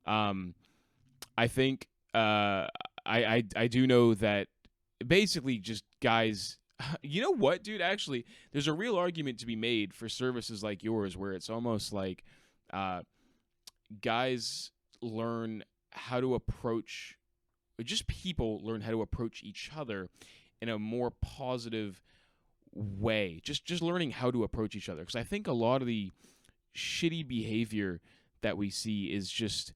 Um, I think I do know that basically just guys. You know what, dude? Actually, there's a real argument to be made for services like yours, where it's almost like uh, guys learn how to approach, just people learn how to approach each other in a more positive way. Just learning how to approach each other, because I think a lot of the shitty behavior that we see is just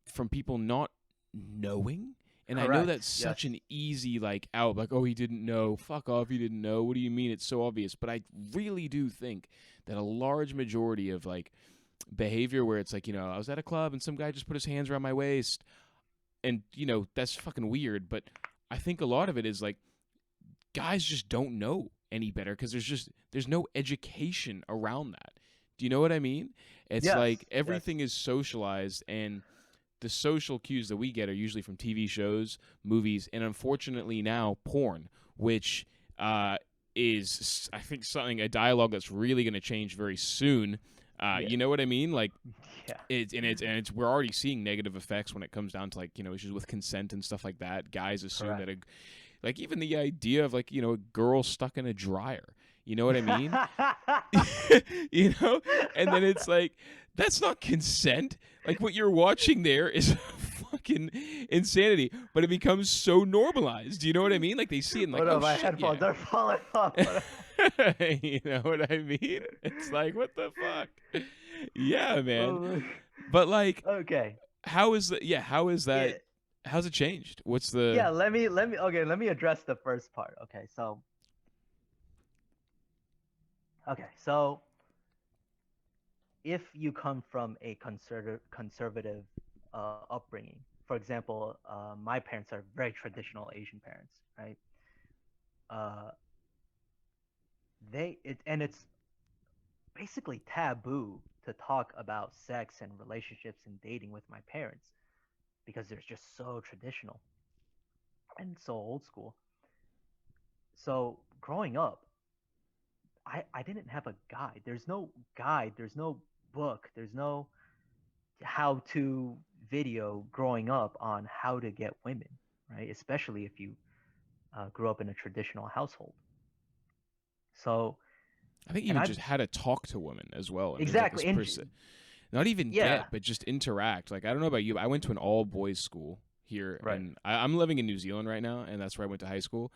from people not knowing. And I know Correct. that's such Yes. an easy like out, like, oh, he didn't know, fuck off, he didn't know, what do you mean, it's so obvious. But I really do think that a large majority of like behavior where it's like, I was at a club and some guy just put his hands around my waist, and that's fucking weird. But I think a lot of it is like guys just don't know any better because there's no education around that. Do you know what I mean? It's Yes. like Yes. everything is socialized, and the social cues that we get are usually from TV shows, movies, and unfortunately now porn, which is, I think, a dialogue that's really going to change very soon. Yeah. You know what I mean? Like Yeah. it's we're already seeing negative effects when it comes down to like issues with consent and stuff like that. Guys assume that Correct. like even the idea of like a girl stuck in a dryer. You know what I mean? you know, and then it's like that's not consent. Like what you're watching there is fucking insanity, but it becomes so normalized. You know what I mean? Like they see it and Oh like, no, oh my shit, headphones yeah. are falling off. You know what I mean? It's like what the fuck? Yeah, man. Oh, But like, okay. how is that? Yeah, how is that? Yeah. How's it changed? What's Yeah. the? Let me address the first part. So if you come from a conservative upbringing, for example, my parents are very traditional Asian parents, right? Uh, and it's basically taboo to talk about sex and relationships and dating with my parents because they're just so traditional and so old school. So growing up, I didn't have a guide. There's no guide. There's no book. There's no how to video growing up on how to get women, right? Especially if you grew up in a traditional household. So, I think and even I just how to talk to women as well. And there's like this exactly, and person, not even yeah, get, but just interact. Like I don't know about you, but I went to an all boys school here, right. and I'm living in New Zealand right now, and that's where I went to high school.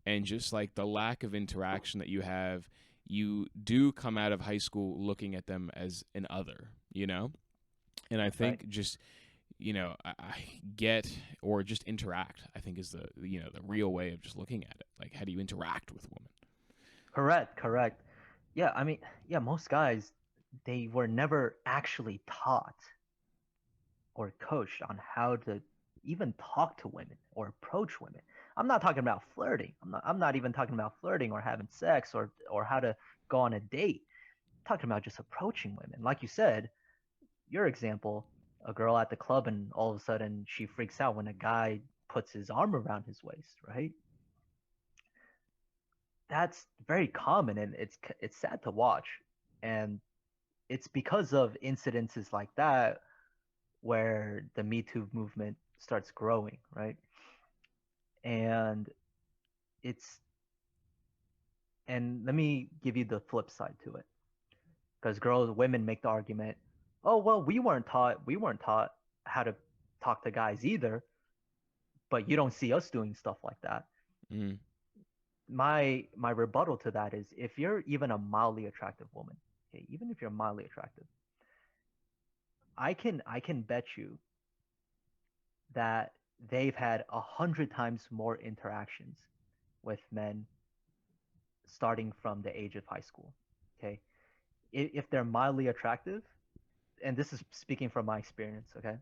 And just like the lack of interaction that you have, you do come out of high school looking at them as an other, And I Right. think just I get or just interact. I think is the real way of just looking at it. Like how do you interact with women? Correct, correct. Yeah, I mean, yeah, most guys they were never actually taught or coached on how to even talk to women or approach women. I'm not talking about flirting. I'm not even talking about flirting or having sex or how to go on a date. I'm talking about just approaching women. Like you said, your example, a girl at the club and all of a sudden she freaks out when a guy puts his arm around his waist, right? That's very common and it's sad to watch. And it's because of incidences like that where the Me Too movement starts growing, right? And it's and let me give you the flip side to it. Because women make the argument, oh well, we weren't taught how to talk to guys either, but you don't see us doing stuff like that. Mm. My rebuttal to that is if you're even a mildly attractive woman, okay, even if you're mildly attractive, I can bet you that they've had 100 times more interactions with men starting from the age of high school. Okay, if they're mildly attractive, and this is speaking from my experience. Okay,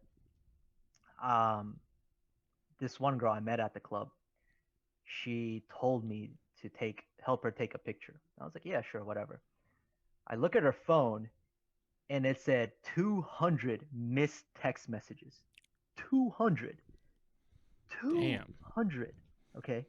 um, this one girl I met at the club, she told me to help her take a picture. I was like, yeah, sure, whatever. I look at her phone and it said 200 missed text messages. 200. Damn. 200. Okay.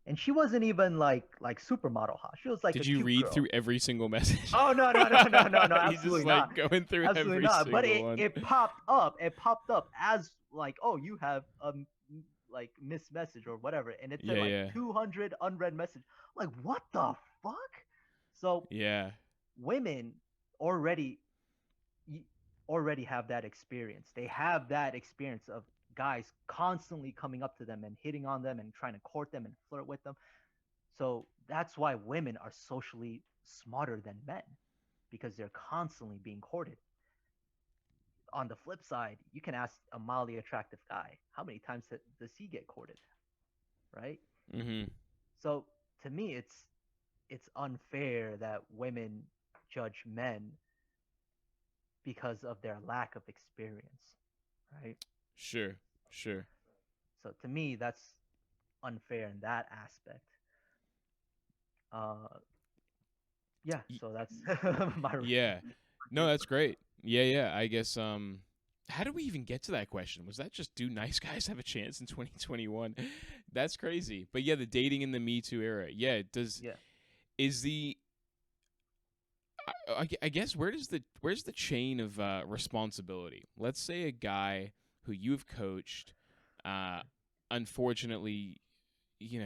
and she wasn't even like supermodel hot. She was like a Did you cute read girl. through every single message? Oh no no no no no no, You just absolutely not, like going through absolutely every not. But single it one. it popped up. It popped up as like, oh, you have like missed message or whatever, and it said Yeah, like yeah, 200 unread message. Like what the fuck? So yeah. women already y- already have that experience. They have that experience of guys constantly coming up to them and hitting on them and trying to court them and flirt with them. So that's why women are socially smarter than men because they're constantly being courted. On the flip side, you can ask a mildly attractive guy, how many times does he get courted, right? Mm-hmm. So to me, it's unfair that women judge men because of their lack of experience, right? Sure, sure. So to me, that's unfair in that aspect. Uh, yeah, Y- so that's my yeah. No, take. that's great. Yeah, yeah. I guess how did we even get to that question? Was that just do nice guys have a chance in 2021? That's crazy. But yeah, the dating in the Me Too era. Yeah, it does Yeah. is the I guess where's the chain of responsibility? Let's say a guy who you've coached, uh, unfortunately,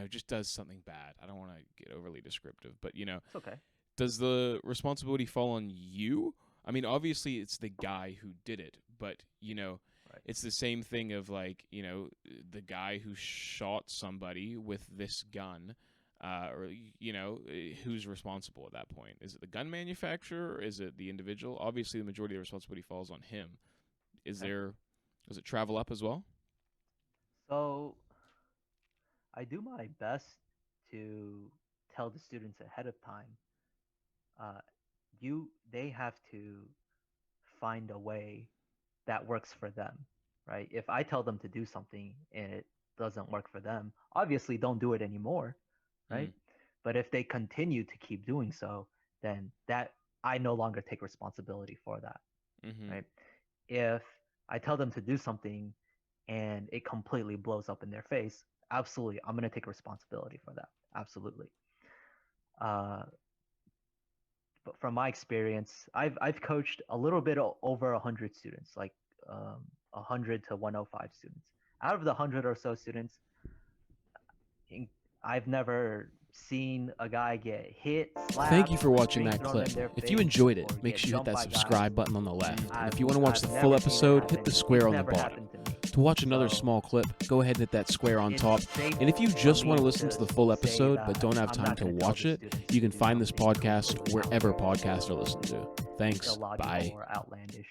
just does something bad. I don't want to get overly descriptive, but It's okay. does the responsibility fall on you? I mean, obviously it's the guy who did it, but Right. it's the same thing of like, the guy who shot somebody with this gun, or who's responsible at that point? Is it the gun manufacturer? Or is it the individual? Obviously, the majority of the responsibility falls on him. Okay. Does it travel up as well? So I do my best to tell the students ahead of time. Uh, they have to find a way that works for them, right? If I tell them to do something and it doesn't work for them, obviously don't do it anymore, right? Mm, But if they continue to keep doing so, then that I no longer take responsibility for that, mm-hmm. right? If I tell them to do something and it completely blows up in their face, absolutely, I'm going to take responsibility for that. Absolutely. Uh, but from my experience, I've coached a little bit over 100 students, like 100 to 105 students. Out of the 100 or so students, I've never seen a guy get hit, Thank you slapped, for a watching drink that thrown clip. in their If you face, enjoyed it, or make get sure you hit jumped that by guys. subscribe button on the left. And if you want to watch I've the full never seen it episode, hit happen. the It's square on the never bottom. happened to me. To watch another So small clip, go ahead and hit that square on it's top. safe And if you for just me want to listen to the full say episode that but don't have I'm time not to gonna tell watch the it, students you to can do find this something podcast completely out wherever there podcasts are listened to. Thanks. illogical Bye. or outlandish.